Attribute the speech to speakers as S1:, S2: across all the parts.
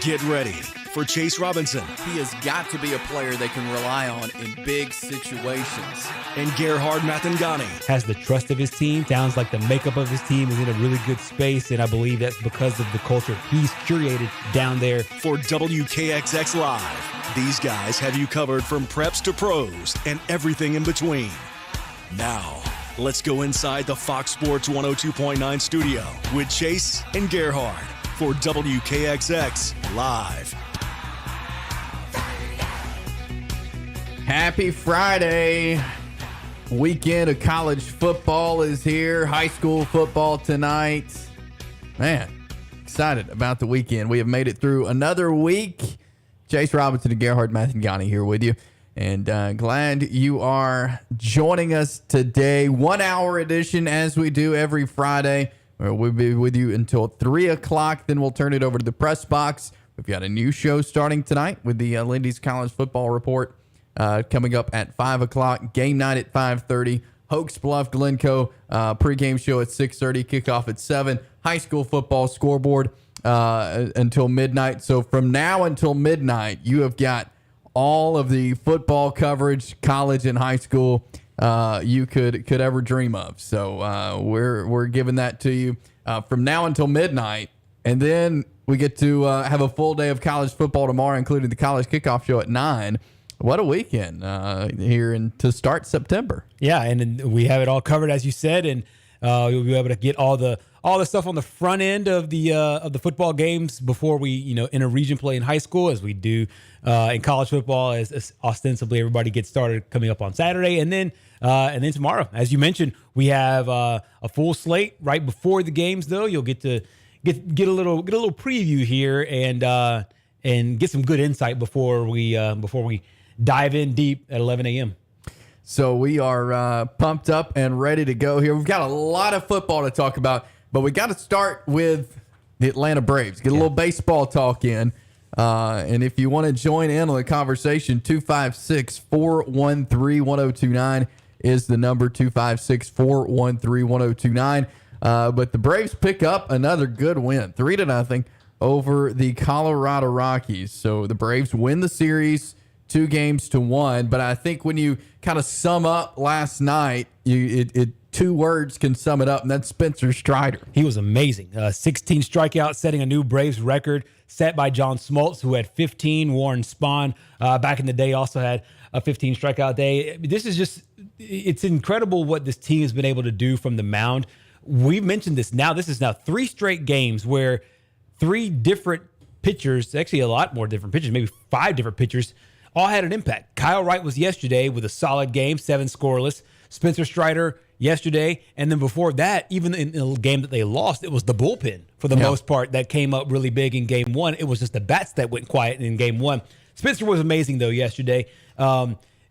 S1: Get ready for Chase Robinson.
S2: He has got to be a player they can rely on in big situations.
S1: And Gerhard Mathangani.
S3: Has the trust of his team. Sounds like the makeup of his team is in a really good space, and I believe that's because of the culture he's curated down there.
S1: For WKXX Live, these guys have you covered from preps to pros and everything in between. Now, let's go inside the Fox Sports 102.9 studio with Chase and Gerhard for WKXX Live.
S2: Happy Friday. Weekend of college football is here. High school football tonight. Man, excited about the weekend. We have made it through another week. Chase Robinson and Gerhard Mathangani here with you. And glad you are joining us today. 1 hour edition as we do every Friday. We'll be with you until 3 o'clock. Then we'll turn it over to the press box. We've got a new show starting tonight with the Lindy's College Football Report coming up at 5 o'clock. Game night at 5:30. Hoax Bluff Glencoe pregame show at 6:30. Kickoff at 7. High school football scoreboard until midnight. So from now until midnight, you have got all of the football coverage, college and high school, you could ever dream of. So we're giving that to you from now until midnight. And then we get to have a full day of college football tomorrow, including the college kickoff show at 9. What a weekend here to start September.
S3: Yeah, and we have it all covered, as you said, and you'll be able to get all the stuff on the front end of the football games before we enter region play in high school, as we do in college football, as ostensibly everybody gets started coming up on Saturday, and then tomorrow, as you mentioned, we have a full slate right before the games. Though you'll get to get a little preview here and get some good insight before we dive in deep at 11 a.m.
S2: So we are pumped up and ready to go here. We've got a lot of football to talk about, but we got to start with the Atlanta Braves. Get a little baseball talk in. And if you want to join in on the conversation, 256-413-1029 is the number, 256-413-1029. But the Braves pick up another good win, 3-0 over the Colorado Rockies. So the Braves win the series 2-1. But I think when you kind of sum up last night, two words can sum it up, and that's Spencer Strider.
S3: He was amazing. 16 strikeouts, setting a new Braves record set by John Smoltz, who had 15. Warren Spahn back in the day also had a 15 strikeout day. This is just, it's incredible what this team has been able to do from the mound. We've mentioned this now. This is now 3 straight games where 3 different pitchers, actually a lot more different pitchers, maybe 5 different pitchers, all had an impact. Kyle Wright was yesterday with a solid game, 7 scoreless. Spencer Strider yesterday, and then before that, even in the game that they lost, it was the bullpen for the most part that came up really big in game 1. It was just the bats that went quiet in game 1. Spencer was amazing though yesterday.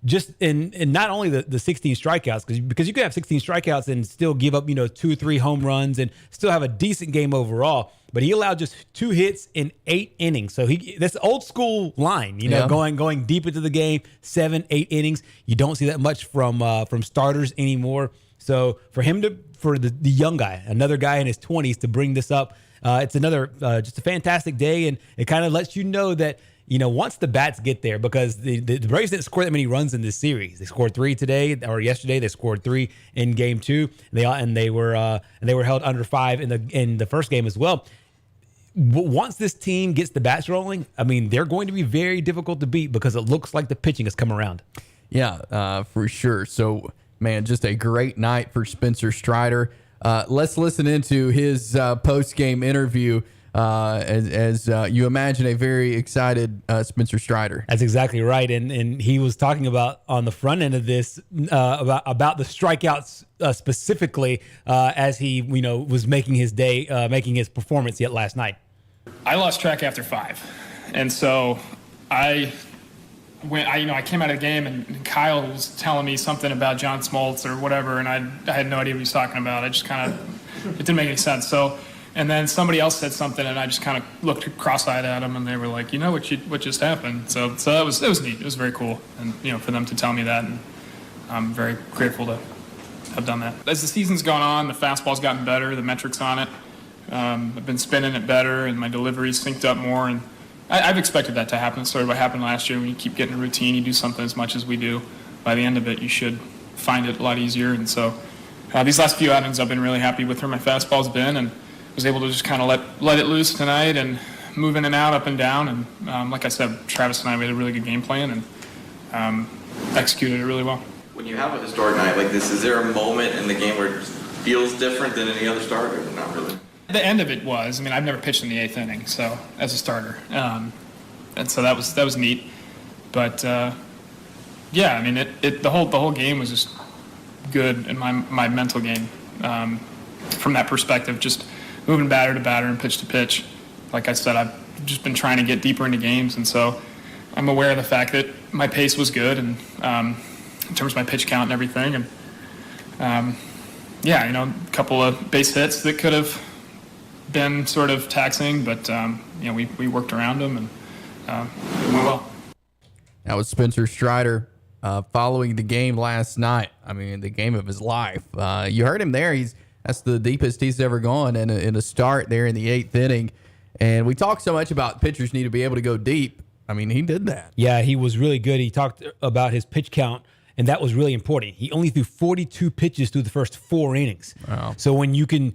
S3: Just in not only the 16 strikeouts, because you could have 16 strikeouts and still give up 2-3 home runs and still have a decent game overall, but he allowed just 2 hits in 8 innings. So that's old school line, going deep into the game, 7-8 innings. You don't see that much from starters anymore. So for the young guy, another guy in his 20s, to bring this up, it's another just a fantastic day, and it kind of lets you know that once the bats get there, because the Braves didn't score that many runs in this series. They scored 3 today, or yesterday. They scored 3 in game 2. They were held under 5 in the first game as well. Once this team gets the bats rolling, I mean, they're going to be very difficult to beat because it looks like the pitching has come around.
S2: Yeah, for sure. So, man, just a great night for Spencer Strider. Let's listen into his post-game interview. As you imagine a very excited Spencer Strider.
S3: That's exactly right, and he was talking about on the front end of this about the strikeouts specifically as he was making his day, making his performance yet last night.
S4: I lost track after 5, and so I came out of the game and Kyle was telling me something about John Smoltz or whatever, and I had no idea what he was talking about. I just kind of it didn't make any sense. So. And then somebody else said something, and I just kind of looked cross-eyed at them, and they were like, what just happened? So that was neat. It was very cool, and for them to tell me that, and I'm very grateful to have done that. As the season's gone on, the fastball's gotten better, the metrics on it. I've been spinning it better, and my delivery's synced up more, and I've expected that to happen. It's sort of what happened last year. When you keep getting a routine, you do something as much as we do. By the end of it, you should find it a lot easier. And so these last few outings, I've been really happy with where my fastball's been, and was able to just kind of let it loose tonight and move in and out, up and down. And like I said, Travis and I made a really good game plan and executed it really well.
S5: When you have a historic night like this, is there a moment in the game where it feels different than any other start, or not really?
S4: The end of it was, I mean, I've never pitched in the 8th inning, so as a starter, and so that was neat. But yeah, I mean, the whole game was just good in my mental game from that perspective, just moving batter to batter and pitch to pitch. Like I said, I've just been trying to get deeper into games, and so I'm aware of the fact that my pace was good, and in terms of my pitch count and everything, and yeah, a couple of base hits that could have been sort of taxing, but we worked around them and it went well.
S2: That was Spencer Strider following the game last night. I mean, the game of his life. You heard him there. That's the deepest he's ever gone in a start there in the 8th inning. And we talk so much about pitchers need to be able to go deep. I mean, he did that.
S3: Yeah, he was really good. He talked about his pitch count, and that was really important. He only threw 42 pitches through the first 4 innings.
S2: Wow.
S3: So when you can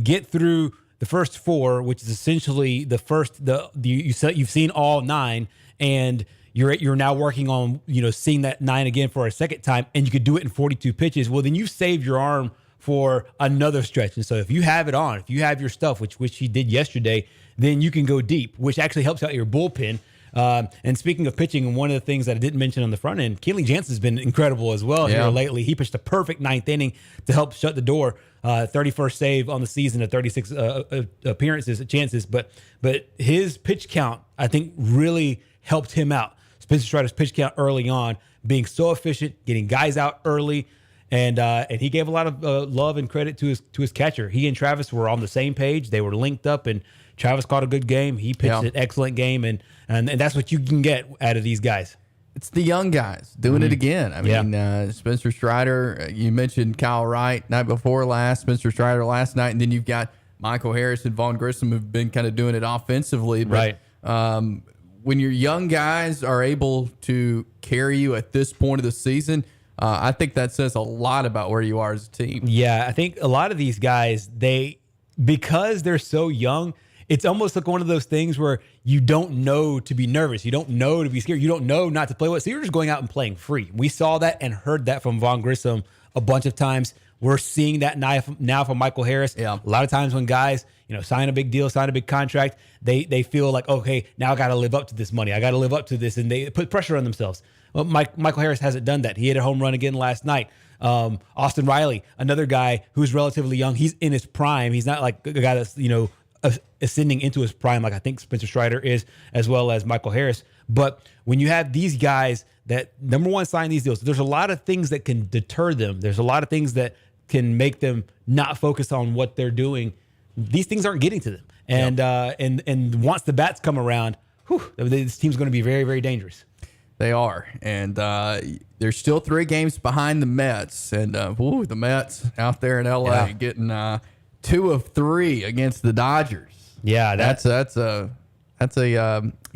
S3: get through the first 4, which is essentially the first, you've seen all 9, and you're now working on seeing that 9 again for a second time, and you could do it in 42 pitches. Well, then you saved your arm for another stretch. And so if you have it on, if you have your stuff, which he did yesterday, then you can go deep, which actually helps out your bullpen. And speaking of pitching, and one of the things that I didn't mention on the front end, Kenley Jansen's been incredible as well here lately. He pitched a perfect 9th inning to help shut the door. 31st save on the season at 36 chances. But his pitch count, I think, really helped him out. Spencer Strider's pitch count early on, being so efficient, getting guys out early, and he gave a lot of love and credit to his catcher. He and Travis were on the same page. They were linked up, and Travis caught a good game. He pitched an excellent game, and that's what you can get out of these guys.
S2: It's the young guys doing it again. I mean, Spencer Strider, you mentioned Kyle Wright night before last, Spencer Strider last night, and then you've got Michael Harris and Vaughn Grissom who've been kind of doing it offensively. But,
S3: Right.
S2: When your young guys are able to carry you at this point of the season, I think that says a lot about where you are as a team.
S3: Yeah, I think a lot of these guys, because they're so young, it's almost like one of those things where you don't know to be nervous. You don't know to be scared. You don't know not to play well. So you're just going out and playing free. We saw that and heard that from Vaughn Grissom a bunch of times. We're seeing that now from Michael Harris.
S2: Yeah.
S3: A lot of times when guys, sign a big deal, sign a big contract, they feel like, okay, now I got to live up to this money. I got to live up to this. And they put pressure on themselves. Well, Michael Harris hasn't done that. He hit a home run again last night. Austin Riley, another guy who's relatively young. He's in his prime. He's not like a guy that's, ascending into his prime like I think Spencer Strider is, as well as Michael Harris. But when you have these guys that, number one, sign these deals, there's a lot of things that can deter them. There's a lot of things that can make them not focus on what they're doing. These things aren't getting to them. And and once the bats come around, this team's going to be very, very dangerous.
S2: They are. And they're still 3 games behind the Mets. And the Mets out there in L.A. getting 2 of 3 against the Dodgers.
S3: Yeah,
S2: that's a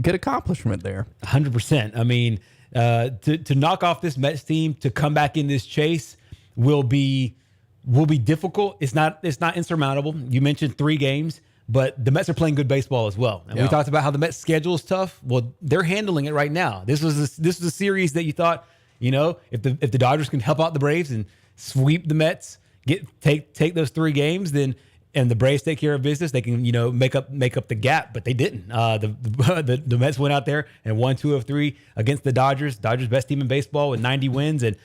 S2: good accomplishment there.
S3: 100%. I mean, to knock off this Mets team, to come back in this chase will be difficult. It's not insurmountable. You mentioned 3 games, but the Mets are playing good baseball as well. And we talked about how the Mets schedule is tough. Well, they're handling it right now. This was a series that you thought, if the Dodgers can help out the Braves and sweep the Mets, take those 3 games, then and the Braves take care of business, they can make up the gap, but they didn't. The Mets went out there and won 2 of 3 against the Dodgers. Dodgers best team in baseball with 90 wins, and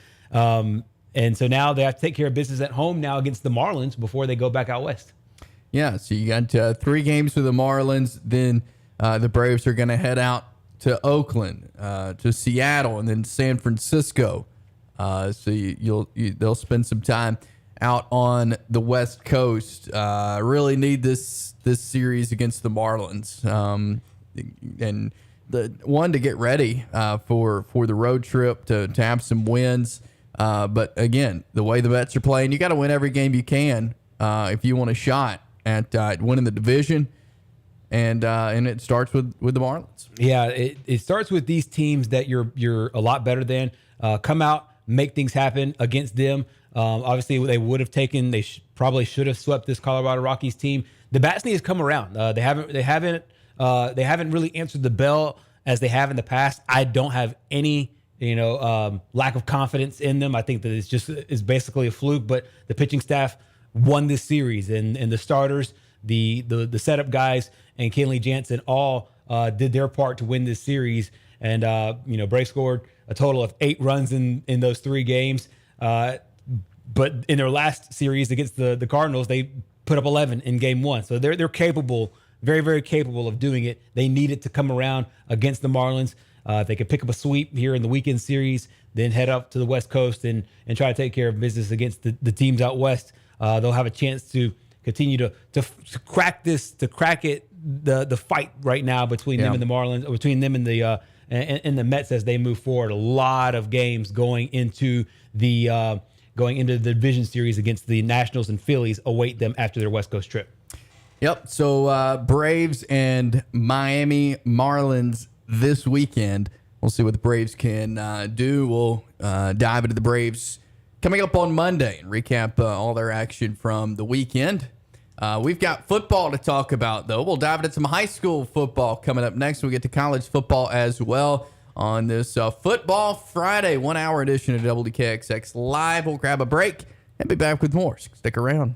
S3: so now they have to take care of business at home now against the Marlins before they go back out west.
S2: Yeah, so you got 3 games for the Marlins. Then the Braves are going to head out to Oakland, to Seattle, and then San Francisco. So they'll spend some time out on the West Coast. Really need this series against the Marlins, and the one to get ready for the road trip to have some wins. But again, the way the Mets are playing, you got to win every game you can if you want a shot at winning the division and it starts with the Marlins.
S3: Yeah, it starts with these teams that you're a lot better than. Come out, make things happen against them. Obviously, they would have taken. They probably should have swept this Colorado Rockies team. The bats need to come around. They haven't really answered the bell as they have in the past. I don't have any lack of confidence in them. I think that it's basically a fluke. But the pitching staff won this series, and the starters, the setup guys, and Kenley Jansen all did their part to win this series. And Braves scored a total of 8 runs in those 3 games. But in their last series against the Cardinals, they put up 11 in game 1. So they're capable, very, very capable of doing it. They need it to come around against the Marlins. If they could pick up a sweep here in the weekend series, then head up to the West Coast and try to take care of business against the teams out west, they'll have a chance to continue to crack the fight right now between them and the Marlins, between them and the Mets as they move forward. A lot of games going into the division series against the Nationals and Phillies await them after their West Coast trip.
S2: Yep. So Braves and Miami Marlins this weekend. We'll see what the Braves can do. We'll dive into the Braves coming up on Monday and recap all their action from the weekend. We've got football to talk about, though. We'll dive into some high school football coming up next. We'll get to college football as well on this Football Friday 1-hour edition of WKXX Live. We'll grab a break and be back with more. Stick around.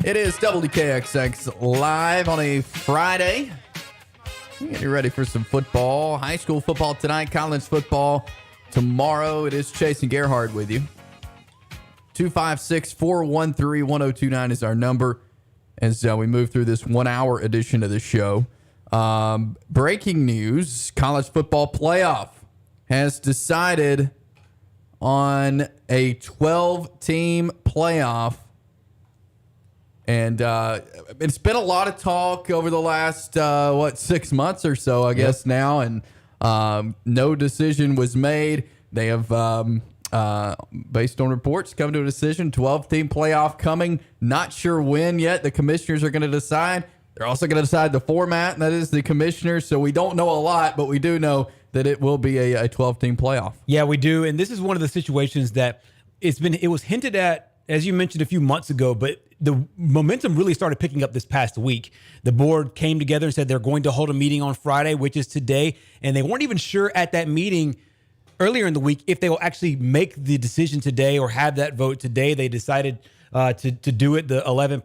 S2: It is WKXX live on a Friday. Getting ready for some football. High school football tonight, college football tomorrow. It is Chase and Gerhard with you. 256-413-1029 is our number as we move through this 1 hour edition of the show. Breaking news, college football playoff has decided on a 12-team playoff. And it's been a lot of talk over the last, 6 months or so, I guess now. And no decision was made. They have, based on reports, come to a decision. 12-team playoff coming. Not sure when yet. The commissioners are going to decide. They're also going to decide the format, and that is the commissioners. So we don't know a lot, but we do know that it will be a 12-team playoff.
S3: Yeah, we do. And this is one of the situations that it was hinted at, as you mentioned a few months ago, but the momentum really started picking up this past week. The board came together and said they're going to hold a meeting on Friday, which is today. And they weren't even sure at that meeting earlier in the week if they will actually make the decision today or have that vote today. They decided to do it. The 11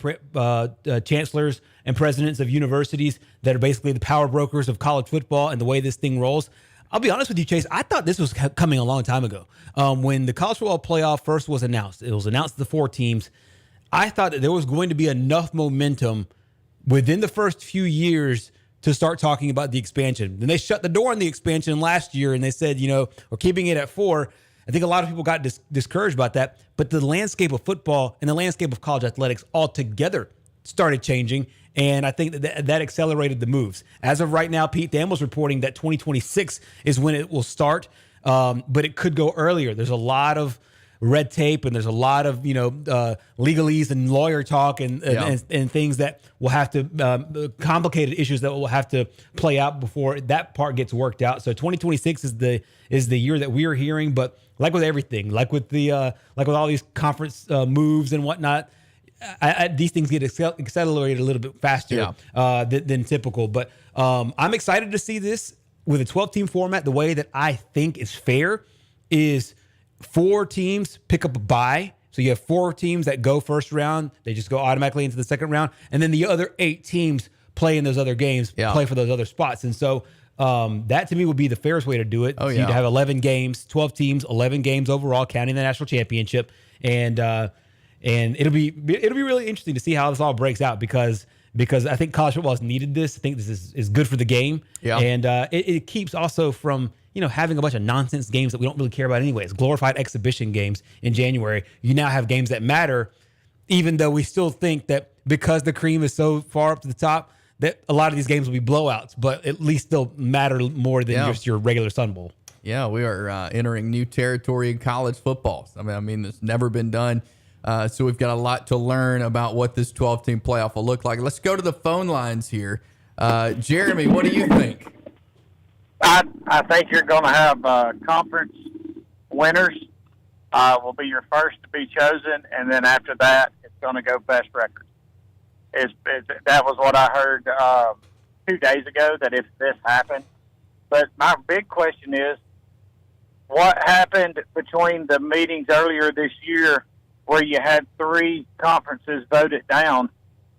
S3: chancellors and presidents of universities that are basically the power brokers of college football and the way this thing rolls. I'll be honest with you, Chase. I thought this was coming a long time ago. When the college football playoff first was announced, it was announced to the 4 teams. I thought that there was going to be enough momentum within the first few years to start talking about the expansion. Then they shut the door on the expansion last year and they said, we're keeping it at 4. I think a lot of people got discouraged about that. But the landscape of football and the landscape of college athletics altogether started changing. And I think that accelerated the moves. As of right now, Pete Thamel's reporting that 2026 is when it will start. But it could go earlier. There's a lot of red tape and there's a lot of legalese and lawyer talk and things that will have to complicated issues that will have to play out before that part gets worked out. So 2026 is the year that we are hearing. But like with everything, like with all these conference moves and whatnot, these things get accelerated a little bit faster than typical. But I'm excited to see this with a 12-team format. The way that I think is fair is 4 teams pick up a bye. So you have 4 teams that go first round. They just go automatically into the second round. And then the other 8 teams play in those other games, play for those other spots. And so that to me would be the fairest way to do it. You'd have 11 games, 12 teams, 11 games overall, counting the national championship. And it'll be really interesting to see how this all breaks out because I think college football has needed this. I think this is good for the game. Yeah. And it keeps also from having a bunch of nonsense games that we don't really care about anyways. Glorified exhibition games in January. You now have games that matter, even though we still think that because the cream is so far up to the top, that a lot of these games will be blowouts, but at least they'll matter more than just your regular Sun Bowl.
S2: Yeah, we are entering new territory in college football. I mean, it's never been done. So we've got a lot to learn about what this 12-team playoff will look like. Let's go to the phone lines here. Jeremy, what do you think?
S6: I think you're going to have conference winners will be your first to be chosen, and then after that, it's going to go best record. That was what I heard 2 days ago, that if this happened. But my big question is, what happened between the meetings earlier this year where you had 3 conferences voted down,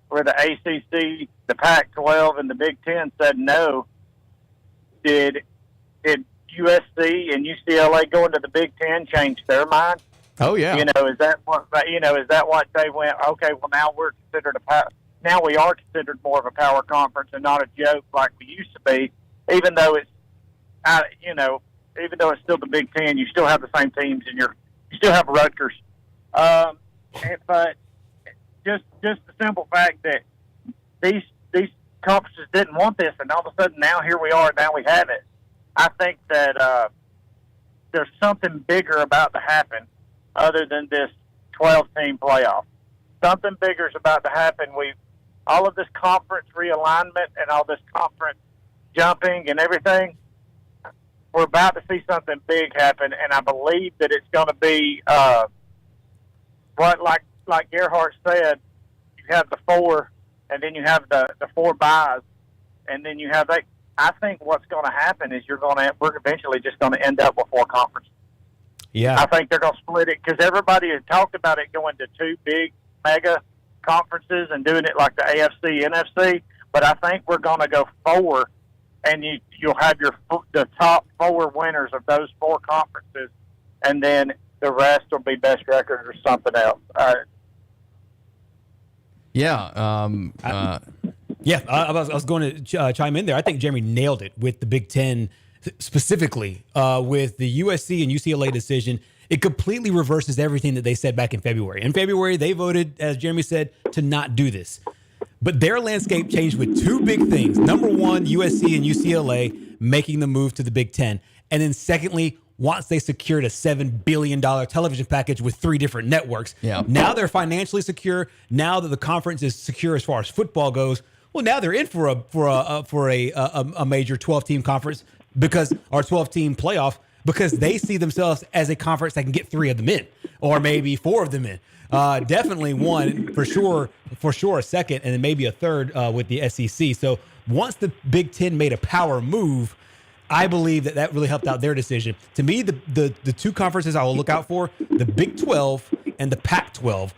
S6: where the ACC, the Pac-12, and the Big Ten said no? Did USC and UCLA going to the Big Ten change their mind?
S2: Oh yeah.
S6: Is that what they went? Okay, well now we are considered more of a power conference and not a joke like we used to be. Even though it's still the Big Ten, you still have the same teams and you still have Rutgers. But just the simple fact that these conferences didn't want this, and all of a sudden now here we are, now we have it. I think that there's something bigger about to happen other than this 12-team playoff. Something bigger is about to happen. All of this conference realignment and all this conference jumping and everything, we're about to see something big happen, and I believe that it's going to be like Gerhard said, you have the 4, and then you have the 4 buys, and then you have that. I think what's going to happen is we're eventually just going to end up with 4 conferences. Yeah, I think they're going to split it because everybody has talked about it going to 2 big mega conferences and doing it like the AFC, NFC. But I think we're going to go 4, and you'll have the top 4 winners of those 4 conferences, and then the rest will be best record or something else.
S3: I was going to chime in there. I think Jeremy nailed it with the Big Ten specifically with the USC and UCLA decision. It completely reverses everything that they said back in February. In February, they voted, as Jeremy said, to not do this. But their landscape changed with 2 big things. Number one, USC and UCLA making the move to the Big Ten. And then secondly, once they secured a $7 billion television package with 3 different networks.
S2: Yeah.
S3: Now they're financially secure. Now that the conference is secure as far as football goes, well, now they're in for a major 12-team conference or 12-team playoff because they see themselves as a conference that can get 3 of them in, or maybe 4 of them in. Definitely one for sure a second, and then maybe a third with the SEC. So once the Big Ten made a power move, I believe that really helped out their decision. To me, the 2 conferences I will look out for, the Big 12 and the Pac-12.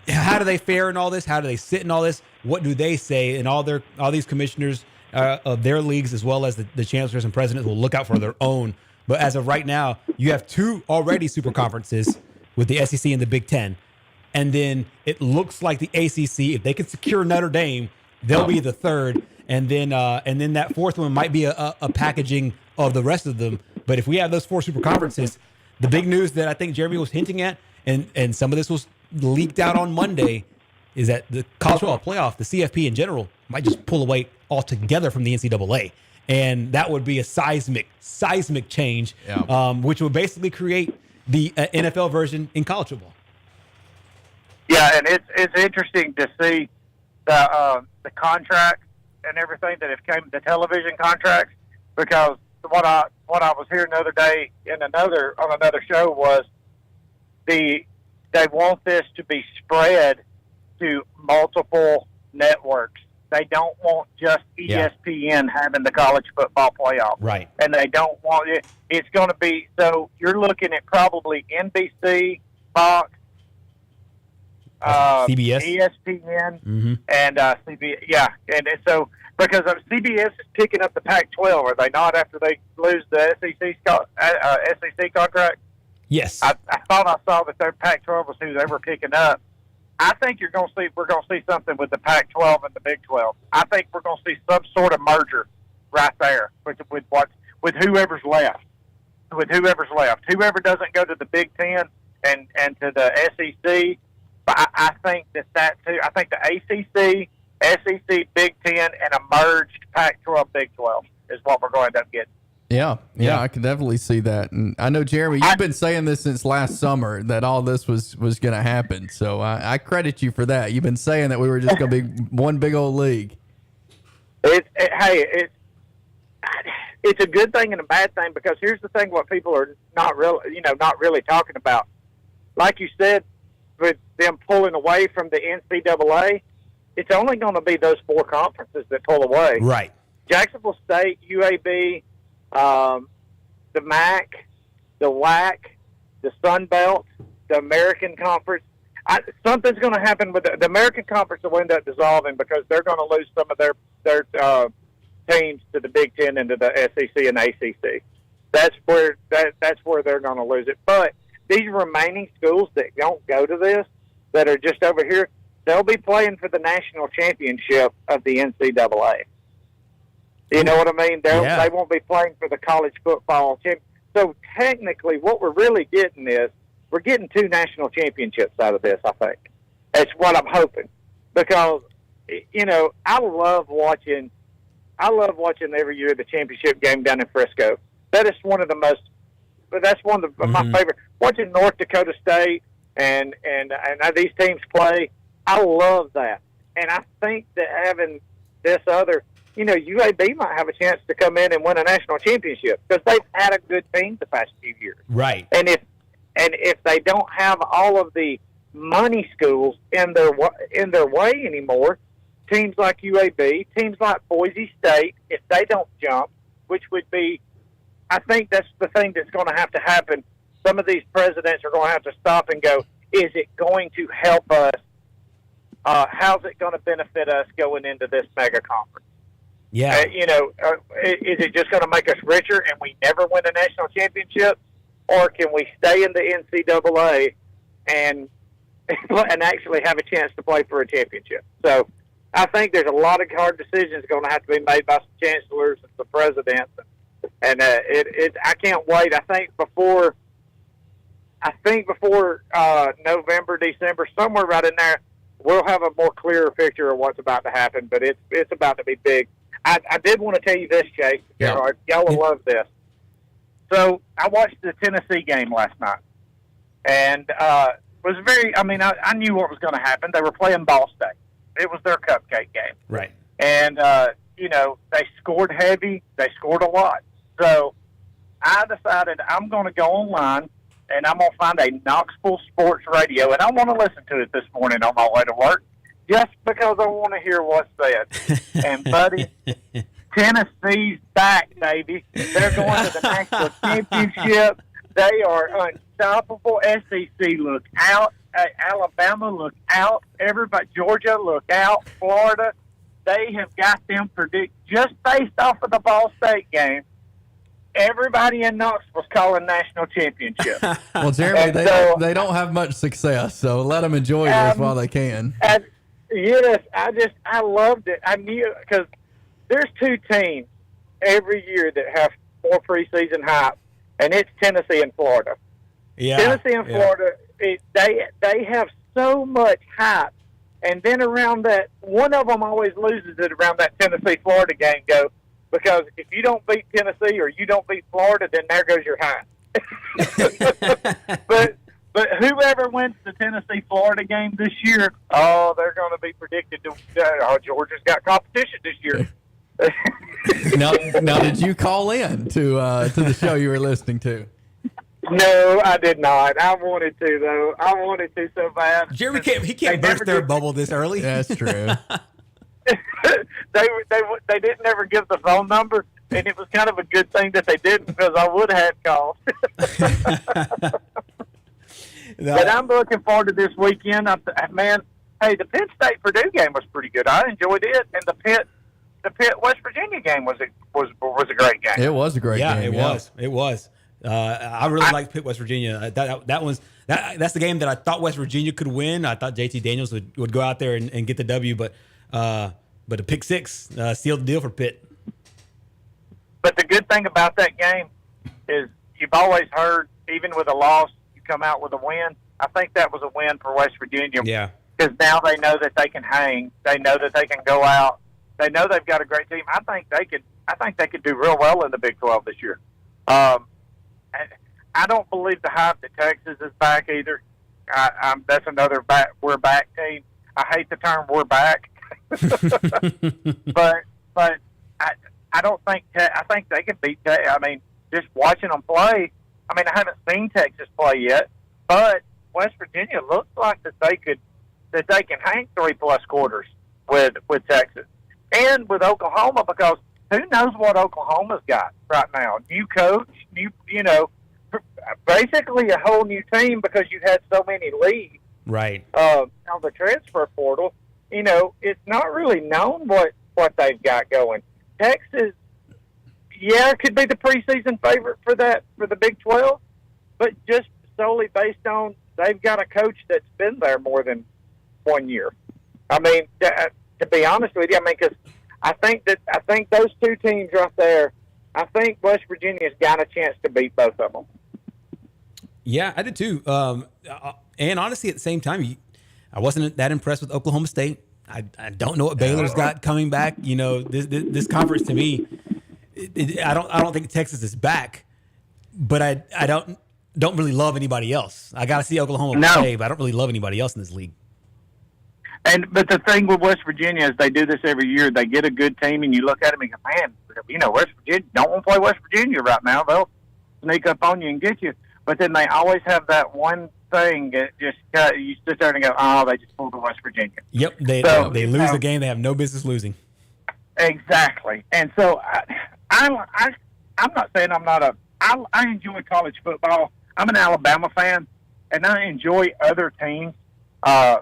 S3: How do they fare in all this? How do they sit in all this? What do they say? And all these commissioners of their leagues, as well as the chancellors and presidents, will look out for their own. But as of right now, you have 2 already super conferences with the SEC and the Big Ten. And then it looks like the ACC, if they can secure Notre Dame, they'll be the 3rd. And then that 4th one might be a packaging of the rest of them. But if we have those 4 super conferences, the big news that I think Jeremy was hinting at, and some of this was leaked out on Monday, is that the college football playoff, the CFP in general, might just pull away altogether from the NCAA. And that would be a seismic change, which would basically create the NFL version in college football.
S6: Yeah, and it's interesting to see the contracts and everything that have came, the television contracts, because what I was hearing the other day on another show was they want this to be spread to multiple networks. They don't want just ESPN having the college football playoff.
S3: Right.
S6: And they don't want it. It's going to be, so you're looking at probably NBC, Fox,
S3: CBS,
S6: ESPN, and CBS. Yeah. And so, because CBS is picking up the Pac-12, are they not, after they lose the SEC contract?
S3: Yes.
S6: I thought I saw that their Pac-12 was who they were picking up. I think we're going to see something with the Pac-12 and the Big 12. I think we're going to see some sort of merger right there with whoever's left. With whoever's left. Whoever doesn't go to the Big 10 and to the SEC. But I think that too. I think the ACC, SEC, Big 10, and a merged Pac-12, Big 12 is what we're going to end up getting.
S2: Yeah, I can definitely see that. And I know, Jeremy, you've been saying this since last summer that all this was going to happen. So I credit you for that. You've been saying that we were just going to be one big old league.
S6: It's a good thing and a bad thing, because here's the thing: what people are not really talking about. Like you said, with them pulling away from the NCAA, it's only going to be those 4 conferences that pull away.
S3: Right. Jacksonville
S6: State, UAB. The MAC, the WAC, the Sun Belt, the American Conference. Something's going to happen with the American Conference will end up dissolving, because they're going to lose some of their teams to the Big Ten and to the SEC and ACC. That's where they're going to lose it. But these remaining schools that don't go to this, that are just over here, they'll be playing for the national championship of the NCAA. You know what I mean? They won't be playing for the college football championship. So technically, what we're really getting is we're getting 2 national championships out of this, I think. That's what I'm hoping. Because, I love watching every year the championship game down in Frisco. That's one of my favorite. Watching North Dakota State and these teams play, I love that. And I think that having this other, UAB might have a chance to come in and win a national championship, because they've had a good team the past few years.
S3: Right.
S6: And if they don't have all of the money schools in their way anymore, teams like UAB, teams like Boise State, if they don't jump, which would be, I think that's the thing that's going to have to happen. Some of these presidents are going to have to stop and go, is it going to help us how's it going to benefit us going into this mega conference?
S3: Yeah.
S6: Is it just going to make us richer and we never win a national championship? Or can we stay in the NCAA and actually have a chance to play for a championship? So I think there's a lot of hard decisions going to have to be made by some chancellors and some presidents. And I can't wait. I think before November, December, somewhere right in there, we'll have a more clearer picture of what's about to happen. But it's about to be big. I did want to tell you this, Chase, Gerhard. Y'all will love this. So I watched the Tennessee game last night, and was very. I mean, I knew what was going to happen. They were playing Ball State. It was their cupcake game,
S3: Right.
S6: and they scored heavy. They scored a lot. So I decided I'm going to go online and I'm going to find a Knoxville sports radio, and I want to listen to it this morning on my way to work, just because I want to hear what's said. And buddy, Tennessee's back, baby. They're going to the national championship. They are unstoppable. SEC look out. Alabama look out. Everybody, Georgia look out. Florida, they have got them predict just based off of the Ball State game. Everybody in Knoxville's calling national championship.
S2: Well, Jeremy, they don't have much success, so let them enjoy this while they can.
S6: Yes, I loved it. I knew, because there's two teams every year that have more preseason hype, and it's Tennessee and Florida.
S3: Yeah.
S6: Tennessee and Florida, they have so much hype, and then around that, one of them always loses it around that Tennessee-Florida game go, because if you don't beat Tennessee or you don't beat Florida, then there goes your hype. But whoever wins the Tennessee-Florida game this year, they're going to be predicted to. Georgia's got competition this year.
S2: Now, did you call in to the show you were listening to?
S6: No, I did not. I wanted to, though. I wanted to so bad.
S3: Jeremy can't burst their bubble this early.
S2: That's true.
S6: They didn't ever give the phone number, and it was kind of a good thing that they didn't, because I would have had calls. But I'm looking forward to this weekend. Man, hey, the Penn State Purdue game was pretty good. I enjoyed it, and the Pitt West Virginia game was a great game.
S2: It was a great game.
S3: It was. I really liked Pitt West Virginia. That's the game that I thought West Virginia could win. I thought JT Daniels would go out there and get the W, but the pick six sealed the deal for Pitt.
S6: But the good thing about that game is you've always heard, even with a loss, you come out with a win. I think that was a win for West Virginia.
S3: Yeah.
S6: Because now they know that they can hang. They know that they can go out. They know they've got a great team. I think they could do real well in the Big 12 this year. I don't believe the hype that Texas is back either. That's another we're back team. I hate the term "we're back," but I don't think I think they can beat. I mean, just watching them play. I mean, I haven't seen Texas play yet, but West Virginia looks like that they can hang 3+ quarters with Texas and with Oklahoma, because who knows what Oklahoma's got right now? New coach, basically a whole new team, because you had so many leagues.
S3: Right.
S6: On the transfer portal, it's not really known what they've got going. Texas, it could be the preseason favorite for the Big 12, but just solely based on they've got a coach that's been there more than 1 year. I mean, to be honest with you, because I think those two teams right there, I think West Virginia's got a chance to beat both of them.
S3: Yeah, I did too. And honestly, at the same time, I wasn't that impressed with Oklahoma State. I don't know what Baylor's got coming back. This conference to me, I don't think Texas is back, but I don't really love anybody else. I got to see Oklahoma play, but I don't really love anybody else in this league.
S6: But the thing with West Virginia is they do this every year. They get a good team, and you look at them and go, man, West Virginia, don't want to play West Virginia right now. They'll sneak up on you and get you. But then they always have that one thing that just you sit there and go, they just pulled to West Virginia.
S3: Yep, they lose the game they have no business losing.
S6: Exactly. And so I'm not saying I enjoy college football. I'm an Alabama fan, and I enjoy other teams. I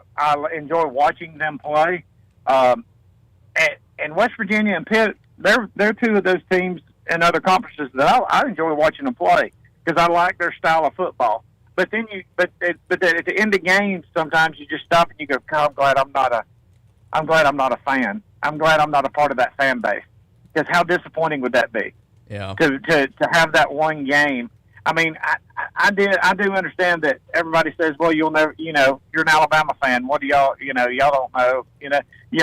S6: enjoy watching them play. And West Virginia and Pitt, they're two of those teams in other conferences that I enjoy watching them play because I like their style of football. But then at the end of games, sometimes you just stop and you go, "God, I'm glad I'm not a fan. I'm glad I'm not a part of that fan base." Because how disappointing would that be?
S2: Yeah.
S6: To have that one game. I mean, I do understand that everybody says, "Well, you'll never, you're an Alabama fan. What do y'all don't know,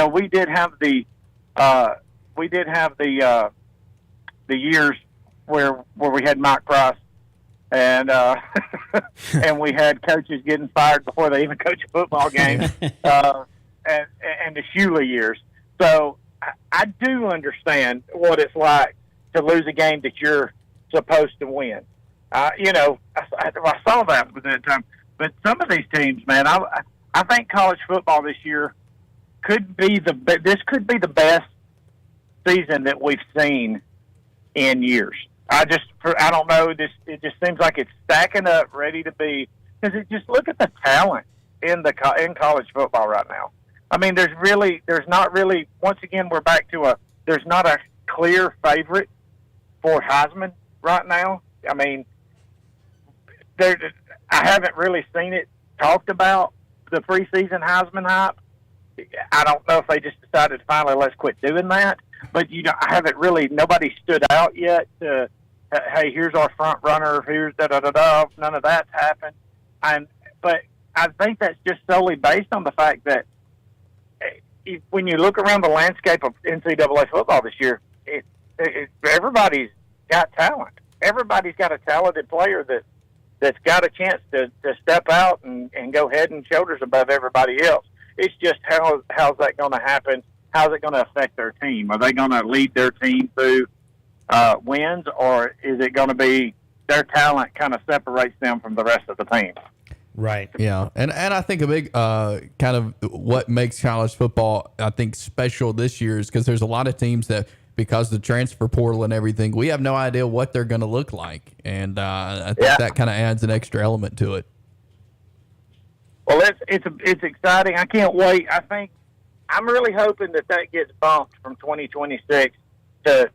S6: we did have the years where we had Mike Price and and we had coaches getting fired before they even coach a football game, and the Shula years. So I do understand what it's like to lose a game that you're supposed to win. I saw that at that time. But some of these teams, man, I think college football this year could be the best season that we've seen in years. I don't know. It just seems like it's stacking up, ready to be. Because just look at the talent in college football right now. I mean, there's not really. Once again, we're back to there's not a clear favorite for Heisman right now. I mean, I haven't really seen it talked about, the preseason Heisman hype. I don't know if they just decided finally let's quit doing that. But I haven't really. Nobody stood out yet. Hey, here's our front runner. Here's da da da da. None of that's happened. But I think that's just solely based on the fact that when you look around the landscape of NCAA football this year, everybody's got talent. Everybody's got a talented player that's got a chance to step out and go head and shoulders above everybody else. It's just how's that going to happen? How's it going to affect their team? Are they going to lead their team through wins, or is it going to be their talent kind of separates them from the rest of the team?
S3: Right.
S2: Yeah. And I think a big kind of what makes college football, I think, special this year is because there's a lot of teams that, because of the transfer portal and everything, we have no idea what they're going to look like. And I think that kind of adds an extra element to it.
S6: Well, it's exciting. I can't wait. I'm really hoping that gets bumped from 2026 to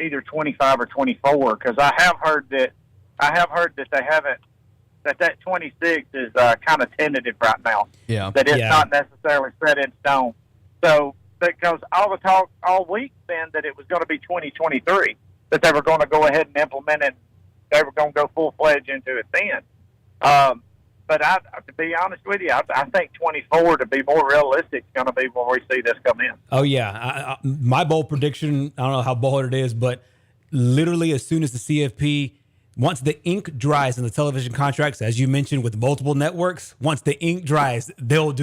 S6: either 25 or 24, because I have heard that they haven't, that 26 is kind of tentative right now.
S2: Yeah.
S6: That it's not necessarily set in stone. So, because all the talk all week then that it was going to be 2023, that they were going to go ahead and implement it, they were going to go full-fledged into it then. But to be honest with you, I think 24, to be more realistic, is going to be when we see this come in.
S3: Oh, yeah. My bold prediction, I don't know how bold it is, but literally as soon as the CFP, once the ink dries in the television contracts, as you mentioned, with multiple networks, once the ink dries, they'll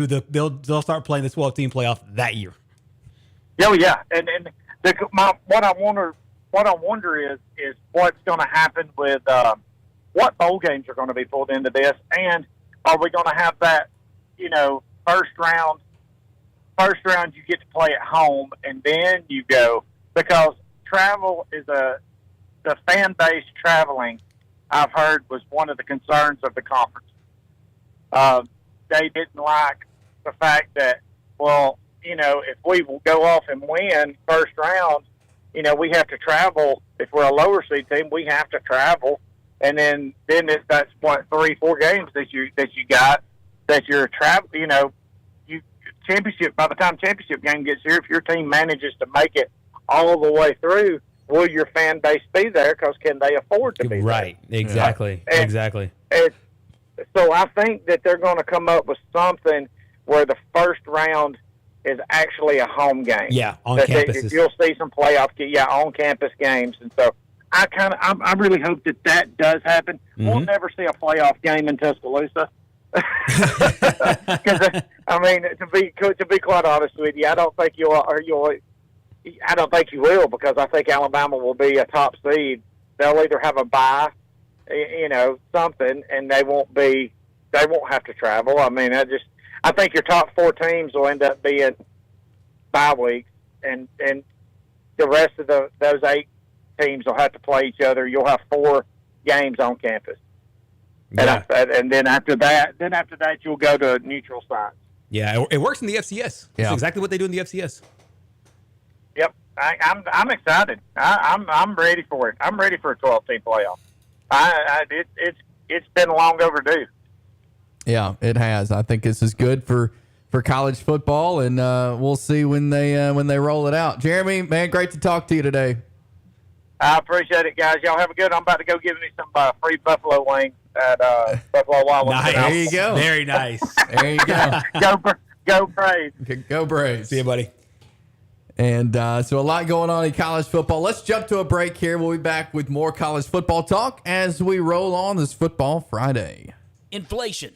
S3: start playing the 12-team playoff that year.
S6: Oh, yeah. And what I wonder is what's going to happen with what bowl games are going to be pulled into this, and are we going to have that, first round you get to play at home, and then you go, because travel is the fan base traveling, I've heard, was one of the concerns of the conference. They didn't like the fact that, well, if we go off and win first round, we have to travel. If we're a lower seed team, we have to travel. And then that's what 3-4 games that you got that you're travel. Championship. By the time championship game gets here, if your team manages to make it all the way through, will your fan base be there? Because can they afford to be
S3: right?
S6: There?
S3: Exactly.
S6: And,
S3: exactly.
S6: So I think that they're going to come up with something where the first round is actually a home game.
S3: Yeah, on campuses.
S6: You'll see some playoff, on campus games, and so. I really hope that does happen. Mm-hmm. We'll never see a playoff game in Tuscaloosa. Because to be quite honest with you, I don't think you will, because I think Alabama will be a top seed. They'll either have a bye, something, and they won't have to travel. I think your top 4 teams will end up being bye weeks, and the rest of those 8 teams will have to play each other. You'll have 4 games on campus.
S3: Yeah.
S6: And then after that, you'll go to neutral science.
S3: Yeah, it works in the FCS. That's
S2: Yeah.
S3: exactly what they do in the FCS.
S6: Yep, I'm excited. I'm ready for it. I'm ready for a 12-team playoff. It's been long overdue.
S2: Yeah, it has. I think this is good for college football, and we'll see when they roll it out. Jeremy, man, great to talk to you today.
S6: I appreciate it, guys. Y'all have a good. I'm about to go give me some free buffalo wings at Buffalo Wild Wings.
S3: Nice.
S2: There you go.
S3: Very nice.
S2: There you go.
S6: Go Braves.
S2: Go Braves.
S3: See you, buddy.
S2: And so a lot going on in college football. Let's jump to a break here. We'll be back with more college football talk as we roll on this Football Friday.
S7: Inflation.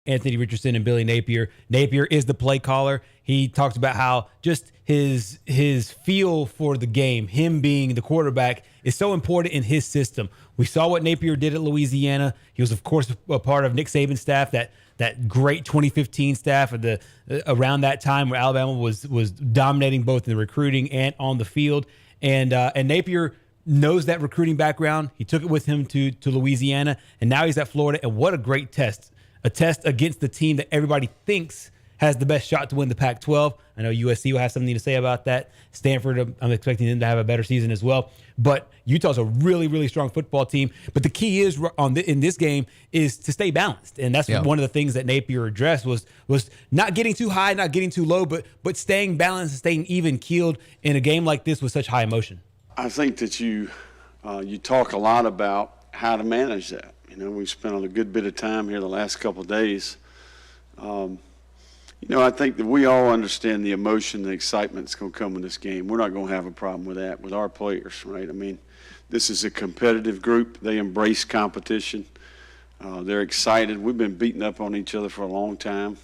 S3: Anthony Richardson and Billy Napier. Napier is the play caller. He talked about how just his feel for the game, him being the quarterback, is so important in his system. We saw what Napier did at Louisiana. He was, of course, a part of Nick Saban's staff, that great 2015 staff of around that time where Alabama was dominating both in the recruiting and on the field. And Napier knows that recruiting background. He took it with him to Louisiana, and now he's at Florida. And what a great test. A test against the team that everybody thinks has the best shot to win the Pac-12. I know USC will have something to say about that. Stanford, I'm expecting them to have a better season as well. But Utah's a really, really strong football team. But the key is in this game is to stay balanced. And that's one of the things that Napier addressed was not getting too high, not getting too low, but staying balanced and staying even-keeled in a game like this with such high emotion.
S7: I think that you talk a lot about how to manage that. We've spent a good bit of time here the last couple of days. I think that we all understand the emotion, the excitement that's going to come with this game. We're not going to have a problem with that with our players, right? I mean, this is a competitive group. They embrace competition. They're excited. We've been beating up on each other for a long time.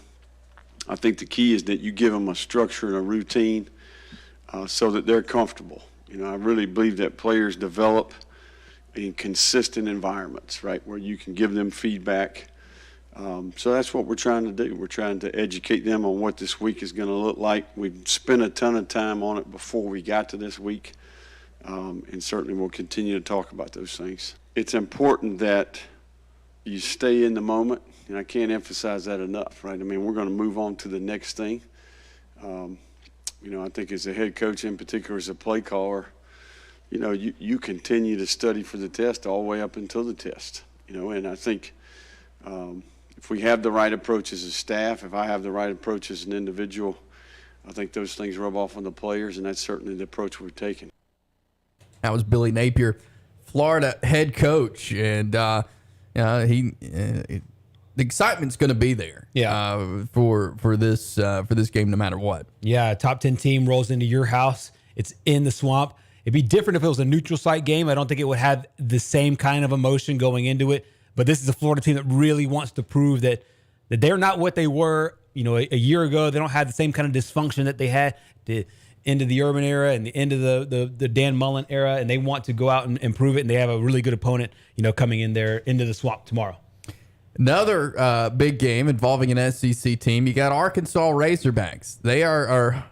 S7: I think the key is that you give them a structure and a routine so that they're comfortable. I really believe that players develop in consistent environments, right, where you can give them feedback. So that's what we're trying to do. We're trying to educate them on what this week is going to look like. We've spent a ton of time on it before we got to this week, and certainly we'll continue to talk about those things. It's important that you stay in the moment, and I can't emphasize that enough, right? I mean, we're going to move on to the next thing. I think as a head coach in particular, as a play caller, you continue to study for the test all the way up until the test, and I think if we have the right approach as a staff, if I have the right approach as an individual, I think those things rub off on the players, and that's certainly the approach we've taken.
S2: That was Billy Napier, Florida head coach, and the excitement's going to be there. For this game, no matter what.
S3: Yeah, a top 10 team rolls into your house. It's in the Swamp. It'd be different if it was a neutral site game. I don't think it would have the same kind of emotion going into it. But this is a Florida team that really wants to prove that they're not what they were, a year ago. They don't have the same kind of dysfunction that they had the end of the Urban era and the end of the Dan Mullen era, and they want to go out and prove it. And they have a really good opponent, coming in there into the Swamp tomorrow.
S2: Another big game involving an SEC team. You got Arkansas Razorbacks. They are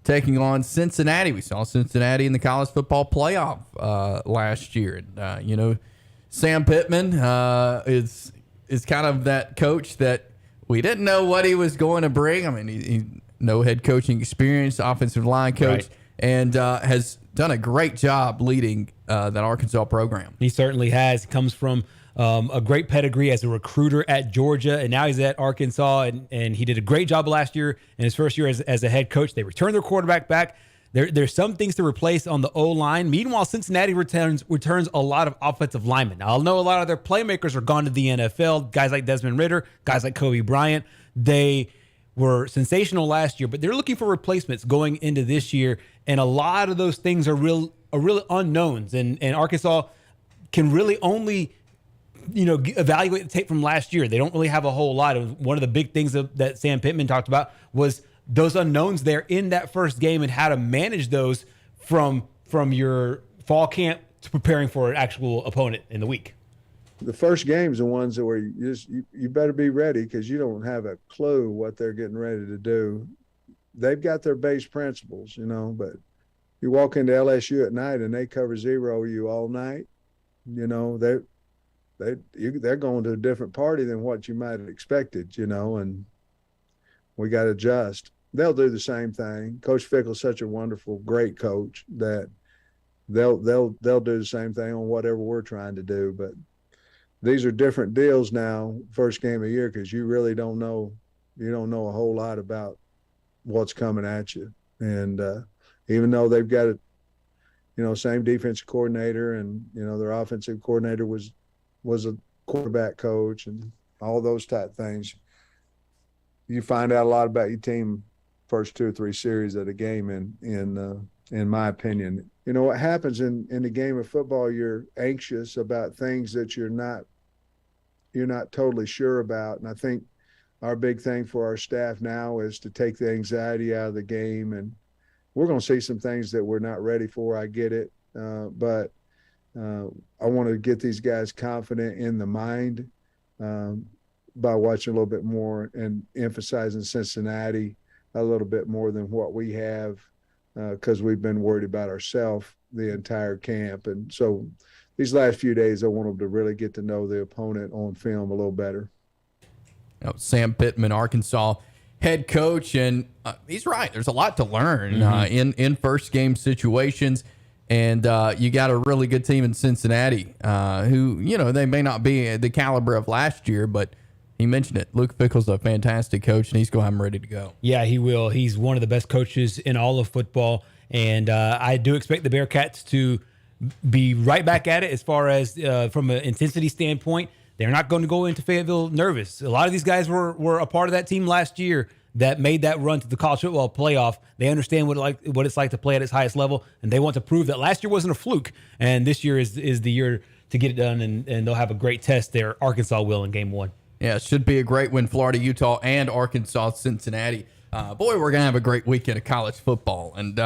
S2: taking on Cincinnati. We saw Cincinnati in the college football playoff last year. And, Sam Pittman is kind of that coach that we didn't know what he was going to bring. I mean, he no head coaching experience, offensive line coach,
S3: right,
S2: and has done a great job leading that Arkansas program.
S3: He certainly has. He comes from a great pedigree as a recruiter at Georgia, and now he's at Arkansas, and he did a great job last year in his first year as a head coach. They returned their quarterback back. There's some things to replace on the O-line. Meanwhile, Cincinnati returns a lot of offensive linemen. Now, I'll know a lot of their playmakers are gone to the NFL, guys like Desmond Ridder, guys like Kobe Bryant. They were sensational last year, but they're looking for replacements going into this year, and a lot of those things are real unknowns, and Arkansas can really only evaluate the tape from last year. They don't really have a whole lot. One of the big things that Sam Pittman talked about was those unknowns there in that first game and how to manage those from your fall camp to preparing for an actual opponent in the week.
S8: The first game's the ones that where you better be ready because you don't have a clue what they're getting ready to do. They've got their base principles, but you walk into LSU at night and they cover zero you all night, they're going to a different party than what you might have expected, and we got to adjust. They'll do the same thing. Coach Fickle's such a wonderful, great coach that they'll do the same thing on whatever we're trying to do. But these are different deals now, first game of the year, because you really don't know. You don't know a whole lot about what's coming at you. And even though they've got same defensive coordinator and, their offensive coordinator was a quarterback coach and all those type things, you find out a lot about your team first 2 or 3 series of the game in my opinion. What happens in the game of football, you're anxious about things that you're not totally sure about. And I think our big thing for our staff now is to take the anxiety out of the game. And we're going to see some things that we're not ready for. I get it. But I want to get these guys confident in the mind by watching a little bit more and emphasizing Cincinnati a little bit more than what we have because we've been worried about ourselves the entire camp. And so these last few days, I want them to really get to know the opponent on film a little better.
S2: Sam Pittman, Arkansas head coach, and he's right. There's a lot to learn in first game situations, and you got a really good team in Cincinnati who, they may not be the caliber of last year, but he mentioned it. Luke Fickell's a fantastic coach, and he's going to have him ready to go. Yeah, he will. He's one of the best coaches in all of football, and I do expect the Bearcats to be right back at it as far as from an intensity standpoint. They're not going to go into Fayetteville nervous. A lot of these guys were a part of that team last year that made that run to the college football playoff. They understand what it's like to play at its highest level, and they want to prove that last year wasn't a fluke, and this year is the year to get it done, and they'll have a great test there. Arkansas will in game one. Yeah, it should be a great win. Florida, Utah, and Arkansas, Cincinnati. Boy, we're going to have a great weekend of college football. And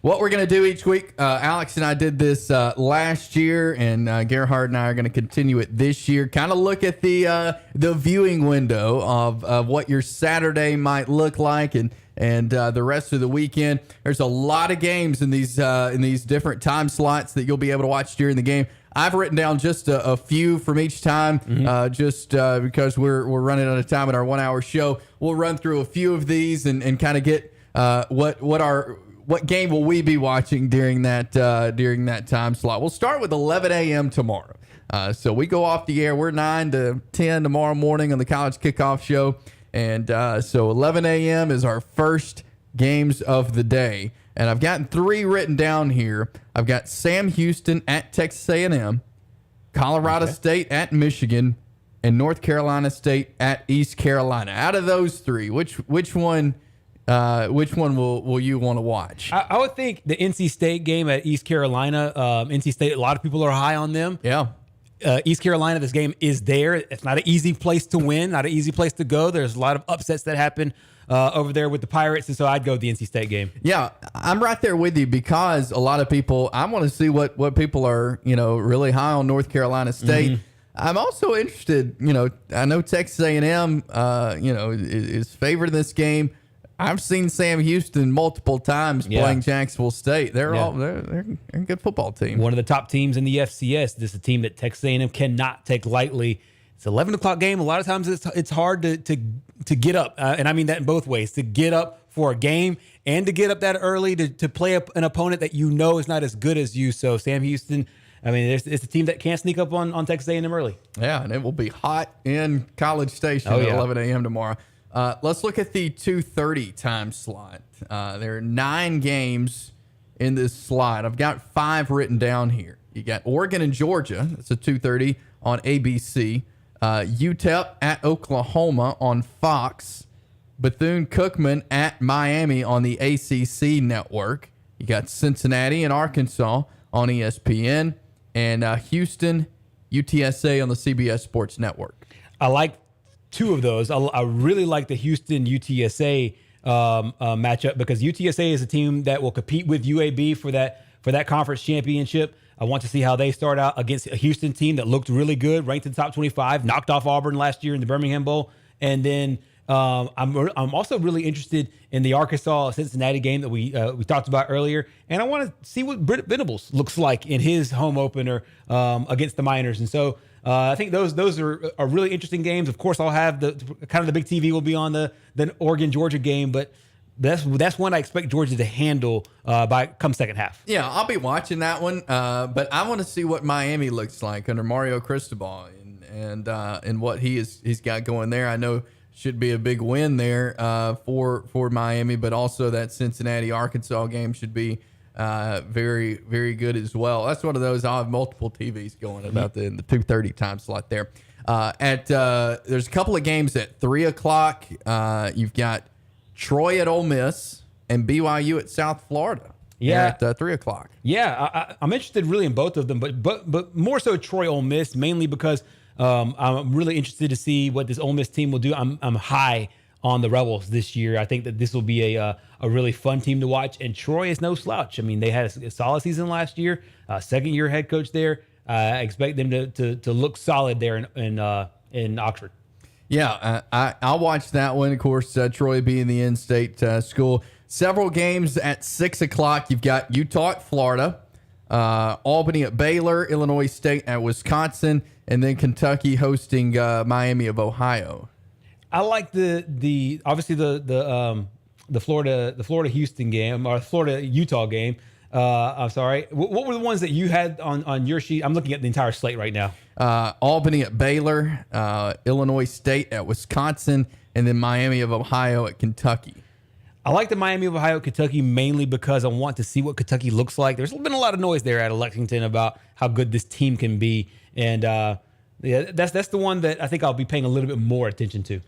S2: what we're going to do each week, Alex and I did this last year, and Gerhard and I are going to continue it this year. Kind of look at the viewing window of what your Saturday might look like and the rest of the weekend. There's a lot of games in these different time slots that you'll be able to watch during the game. I've written down just a few from each time, because we're running out of time in our 1 hour show. We'll run through a few of these and kind of get what game will we be watching during that time slot. We'll start with 11 a.m. tomorrow. So we go off the air. We're 9 to 10 tomorrow morning on the College Kickoff Show, and so 11 a.m. is our first games of the day. And I've gotten 3 written down here. I've got Sam Houston at Texas A&M, Colorado State at Michigan, and North Carolina State at East Carolina. Out of those 3, which one will you want to watch? I would think the NC State game at East Carolina. NC State, a lot of people are high on them. Yeah. East Carolina, this game is there. It's not an easy place to win, not an easy place to go. There's a lot of upsets that happen over there with the Pirates, and so I'd go with the NC State game. Yeah, I'm right there with you because a lot of people, I want to see what people are, really high on North Carolina State. I'm also interested, I know Texas A&M, is favored in this game. I've seen Sam Houston multiple times playing Jacksonville State. They're a good football team. One of the top teams in the FCS. This is a team that Texas A&M cannot take lightly. It's an 11 o'clock game. A lot of times it's hard to get up, and I mean that in both ways, to get up for a game and to get up that early to play an opponent that is not as good as you. So Sam Houston, I mean, it's a team that can't sneak up on Texas A&M early. Yeah, and it will be hot in College Station at 11 a.m. tomorrow. Let's look at the 2:30 time slot. There are 9 games in this slot. I've got 5 written down here. You got Oregon and Georgia. That's a 2:30 on ABC. UTEP at Oklahoma on Fox. Bethune-Cookman at Miami on the ACC network. You got Cincinnati and Arkansas on ESPN. And Houston, UTSA on the CBS Sports Network. I like 2 of those. I really like the Houston UTSA matchup because UTSA is a team that will compete with UAB for that conference championship. I want to see how they start out against a Houston team that looked really good, ranked in the top 25, knocked off Auburn last year in the Birmingham Bowl. And then I'm also really interested in the Arkansas-Cincinnati game that we talked about earlier. And I want to see what Britt Venables looks like in his home opener against the Miners. And so I think those are really interesting games. Of course, I'll have the big TV will be on the Oregon-Georgia game, but that's one I expect Georgia to handle come second half. Yeah, I'll be watching that one, but I want to see what Miami looks like under Mario Cristobal and what he's got going there. I know should be a big win there for Miami, but also that Cincinnati-Arkansas game should be very, very good as well. That's one of those. I'll have multiple TVs going about the 2:30 time slot there. There's a couple of games at 3 o'clock. You've got Troy at Ole Miss and BYU at South Florida. Yeah, at 3 o'clock. Yeah, I'm interested really in both of them, but more so Troy Ole Miss, mainly because
S3: I'm really interested to see what this Ole Miss team will do. I'm high on the Rebels this year. I think that this will be a really fun team to watch. And Troy is no slouch. I mean, they had a solid season last year. Second year head coach there. I expect them to look solid there in Oxford.
S2: Yeah, I'll watch that one. Of course, Troy being the in-state school. Several games at 6 o'clock. You've got Utah at Florida, Albany at Baylor, Illinois State at Wisconsin, and then Kentucky hosting Miami of Ohio.
S3: I like the obviously the Florida Houston game or Florida Utah game. I'm sorry. What were the ones that you had on your sheet? I'm looking at the entire slate right now.
S2: Albany at Baylor, Illinois State at Wisconsin, and then Miami of Ohio at Kentucky.
S3: I like the Miami of Ohio at Kentucky mainly because I want to see what Kentucky looks like. There's been a lot of noise there at Lexington about how good this team can be, and that's the one that I think I'll be paying a little bit more attention to.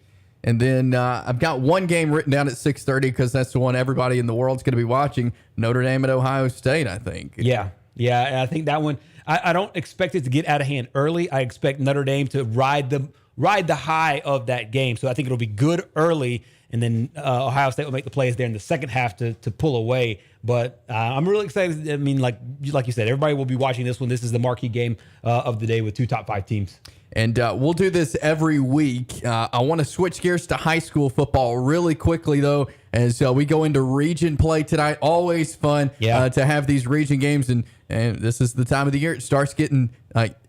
S2: And then I've got one game written down at 6:30 because that's the one everybody in the world's going to be watching. Notre Dame at Ohio State, I think.
S3: Yeah. And I think that one. I don't expect it to get out of hand early. I expect Notre Dame to ride the high of that game. So I think it'll be good early, and then Ohio State will make the plays there in the second half to pull away. But I'm really excited. I mean, like you said, everybody will be watching this one. This is the marquee game of the day with two top 5 teams.
S2: And we'll do this every week. I want to switch gears to high school football really quickly, though, as we go into region play tonight. Always fun to have these region games, and this is the time of the year it starts getting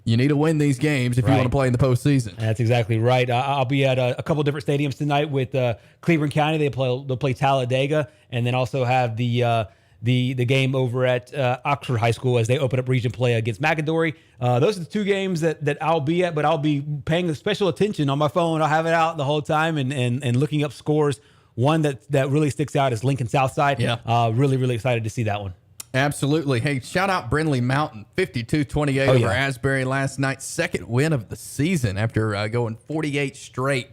S2: you need to win these games if you want to play in the postseason.
S3: That's exactly right. I'll be at a couple different stadiums tonight with Cleveland County. They'll play Talladega, and then also have the game over at Oxford High School as they open up region play against McAdory. Those are the 2 games that I'll be at, but I'll be paying special attention on my phone. I'll have it out the whole time and looking up scores. One that really sticks out is Lincoln Southside. Really, really excited to see that one.
S2: Absolutely. Hey, shout out Brindley Mountain, 52-28 over Asbury last night. Second win of the season after going 48 straight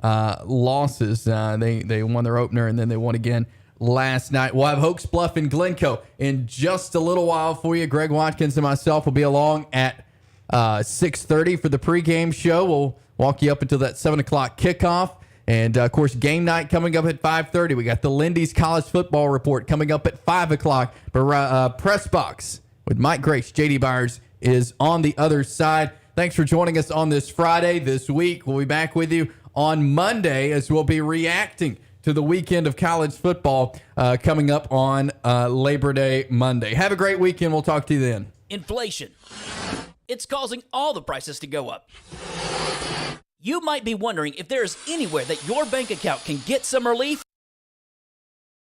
S2: losses. They won their opener, and then they won again last night. We'll have Hoax Bluff and Glencoe in just a little while for you. Greg Watkins and myself will be along at 6:30 for the pregame show. We'll walk you up until that 7 o'clock kickoff. And, of course, game night coming up at 5:30. We got the Lindy's College Football Report coming up at 5 o'clock. But Press Box with Mike Grace, J.D. Byers is on the other side. Thanks for joining us on this Friday this week. We'll be back with you on Monday as we'll be reacting to the weekend of college football coming up on Labor Day Monday. Have a great weekend. We'll talk to you then.
S9: Inflation. It's causing all the prices to go up. You might be wondering if there is anywhere that your bank account can get some relief.